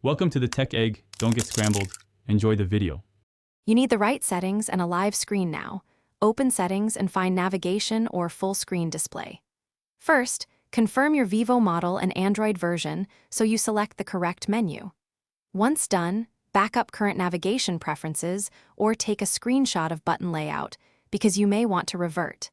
Welcome to the Tech Egg. Don't get scrambled. Enjoy the video. You need the right settings and a live screen now. Open Settings and find Navigation or Full Screen Display. First, confirm your Vivo model and Android version so you select the correct menu. Once done, back up current navigation preferences or take a screenshot of button layout because you may want to revert.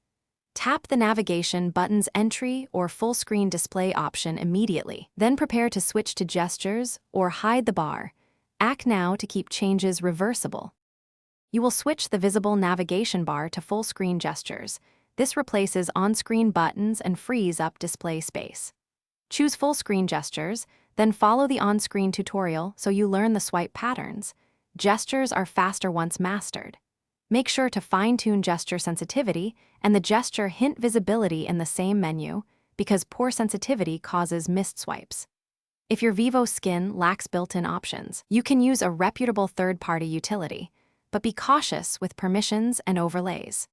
Tap the navigation button's entry or full screen display option immediately. Then prepare to switch to gestures or hide the bar. Act now to keep changes reversible. You will switch the visible navigation bar to full screen gestures. This replaces on-screen buttons and frees up display space. Choose full screen gestures, then follow the on-screen tutorial so you learn the swipe patterns. Gestures are faster once mastered. Make sure to fine-tune gesture sensitivity and the gesture hint visibility in the same menu because poor sensitivity causes missed swipes. If your Vivo skin lacks built-in options, you can use a reputable third-party utility, but be cautious with permissions and overlays.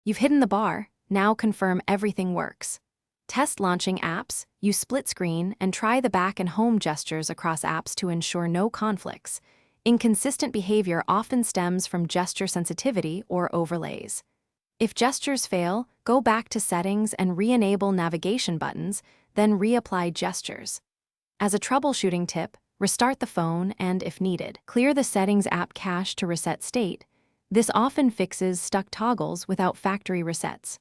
You've hidden the bar, now confirm everything works. Test launching apps, use split screen, and try the back and home gestures across apps to ensure no conflicts. Inconsistent behavior often stems from gesture sensitivity or overlays. If gestures fail, go back to settings and re-enable navigation buttons, then reapply gestures. As a troubleshooting tip, restart the phone and, if needed, clear the settings app cache to reset state. This often fixes stuck toggles without factory resets.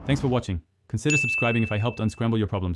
Thanks for watching. Consider subscribing if I helped unscramble your problems.